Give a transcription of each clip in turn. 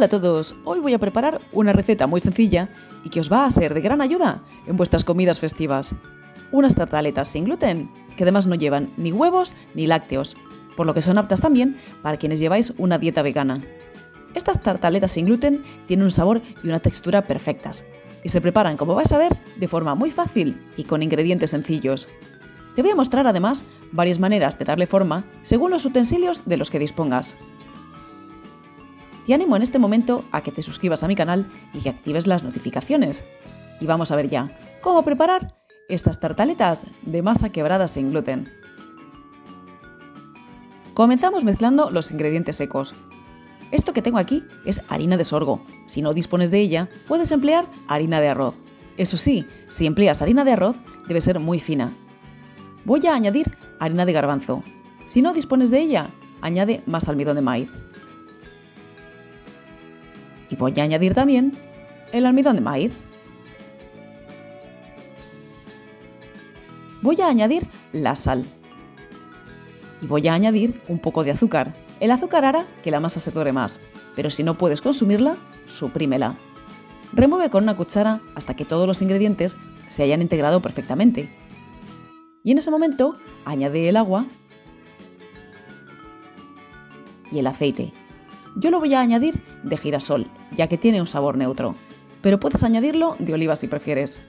Hola a todos, hoy voy a preparar una receta muy sencilla y que os va a ser de gran ayuda en vuestras comidas festivas. Unas tartaletas sin gluten, que además no llevan ni huevos ni lácteos, por lo que son aptas también para quienes lleváis una dieta vegana. Estas tartaletas sin gluten tienen un sabor y una textura perfectas, y se preparan, como vais a ver, de forma muy fácil y con ingredientes sencillos. Te voy a mostrar además varias maneras de darle forma según los utensilios de los que dispongas. Te animo en este momento a que te suscribas a mi canal y que actives las notificaciones. Y vamos a ver ya cómo preparar estas tartaletas de masa quebrada sin gluten. Comenzamos mezclando los ingredientes secos. Esto que tengo aquí es harina de sorgo. Si no dispones de ella, puedes emplear harina de arroz. Eso sí, si empleas harina de arroz, debe ser muy fina. Voy a añadir harina de garbanzo. Si no dispones de ella, añade más almidón de maíz. Y voy a añadir también el almidón de maíz. Voy a añadir la sal. Y voy a añadir un poco de azúcar. El azúcar hará que la masa se dore más, pero si no puedes consumirla, suprímela. Remueve con una cuchara hasta que todos los ingredientes se hayan integrado perfectamente. Y en ese momento añade el agua y el aceite. Yo lo voy a añadir de girasol, ya que tiene un sabor neutro, pero puedes añadirlo de oliva si prefieres.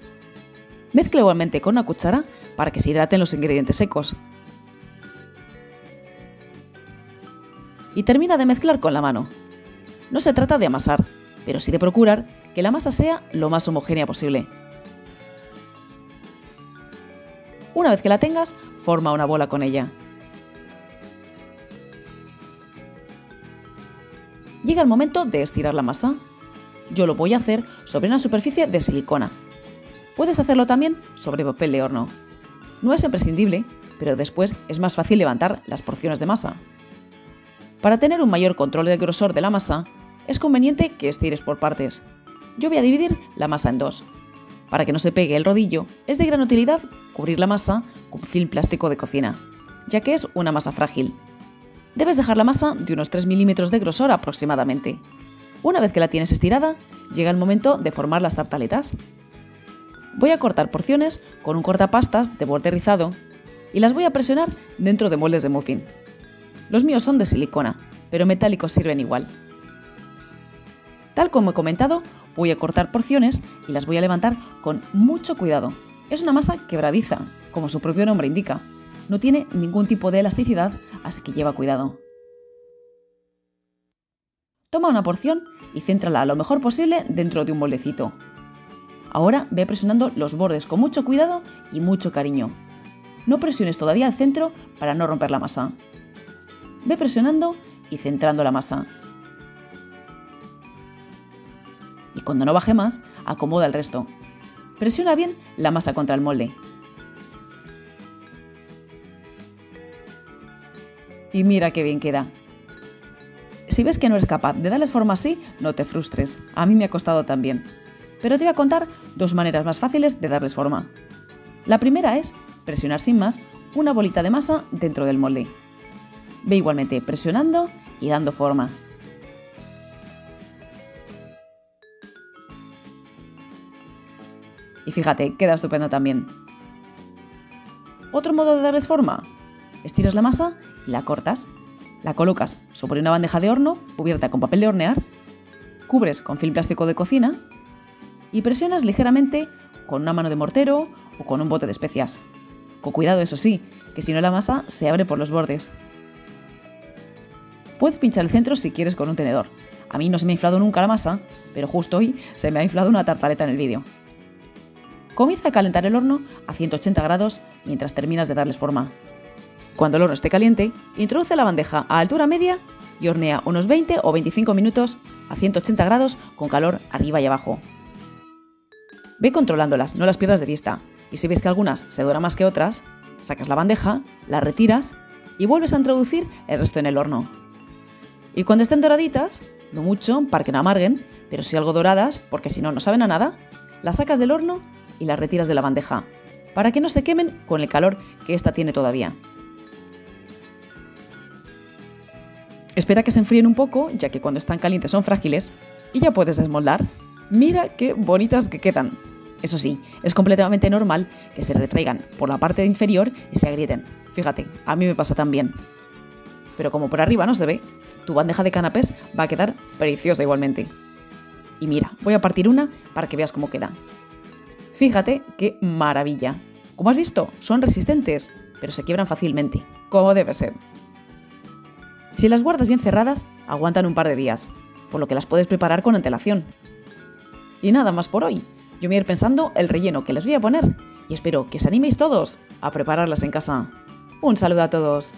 Mezcla igualmente con una cuchara para que se hidraten los ingredientes secos. Y termina de mezclar con la mano. No se trata de amasar, pero sí de procurar que la masa sea lo más homogénea posible. Una vez que la tengas, forma una bola con ella. Llega el momento de estirar la masa. Yo lo voy a hacer sobre una superficie de silicona. Puedes hacerlo también sobre papel de horno. No es imprescindible, pero después es más fácil levantar las porciones de masa. Para tener un mayor control del grosor de la masa, es conveniente que estires por partes. Yo voy a dividir la masa en dos. Para que no se pegue el rodillo, es de gran utilidad cubrir la masa con film plástico de cocina, ya que es una masa frágil. Debes dejar la masa de unos 3 milímetros de grosor aproximadamente. Una vez que la tienes estirada, llega el momento de formar las tartaletas. Voy a cortar porciones con un cortapastas de borde rizado y las voy a presionar dentro de moldes de muffin. Los míos son de silicona, pero metálicos sirven igual. Tal como he comentado, voy a cortar porciones y las voy a levantar con mucho cuidado. Es una masa quebradiza, como su propio nombre indica. No tiene ningún tipo de elasticidad, así que lleva cuidado. Toma una porción y céntrala lo mejor posible dentro de un moldecito. Ahora ve presionando los bordes con mucho cuidado y mucho cariño. No presiones todavía el centro para no romper la masa. Ve presionando y centrando la masa. Y cuando no baje más, acomoda el resto. Presiona bien la masa contra el molde. Y mira qué bien queda. Si ves que no eres capaz de darles forma así, no te frustres. A mí me ha costado también. Pero te voy a contar dos maneras más fáciles de darles forma. La primera es presionar sin más una bolita de masa dentro del molde. Ve igualmente presionando y dando forma. Y fíjate, queda estupendo también. Otro modo de darles forma. Estiras la masa y la cortas. La colocas sobre una bandeja de horno cubierta con papel de hornear, cubres con film plástico de cocina y presionas ligeramente con una mano de mortero o con un bote de especias. Con cuidado, eso sí, que si no la masa se abre por los bordes. Puedes pinchar el centro si quieres con un tenedor. A mí no se me ha inflado nunca la masa, pero justo hoy se me ha inflado una tartaleta en el vídeo. Comienza a calentar el horno a 180 grados mientras terminas de darles forma. Cuando el horno esté caliente, introduce la bandeja a altura media y hornea unos 20 o 25 minutos a 180 grados con calor arriba y abajo. Ve controlándolas, no las pierdas de vista, y si ves que algunas se doran más que otras, sacas la bandeja, la retiras y vuelves a introducir el resto en el horno. Y cuando estén doraditas, no mucho para que no amarguen, pero sí algo doradas, porque si no, no saben a nada, las sacas del horno y las retiras de la bandeja, para que no se quemen con el calor que ésta tiene todavía. Espera que se enfríen un poco, ya que cuando están calientes son frágiles, y ya puedes desmoldar. Mira qué bonitas que quedan. Eso sí, es completamente normal que se retraigan por la parte inferior y se agrieten. Fíjate, a mí me pasa también. Pero como por arriba no se ve, tu bandeja de canapés va a quedar preciosa igualmente. Y mira, voy a partir una para que veas cómo queda. Fíjate qué maravilla. Como has visto, son resistentes, pero se quiebran fácilmente, como debe ser. Si las guardas bien cerradas, aguantan un par de días, por lo que las puedes preparar con antelación. Y nada más por hoy. Yo me voy a ir pensando el relleno que les voy a poner y espero que os animéis todos a prepararlas en casa. Un saludo a todos.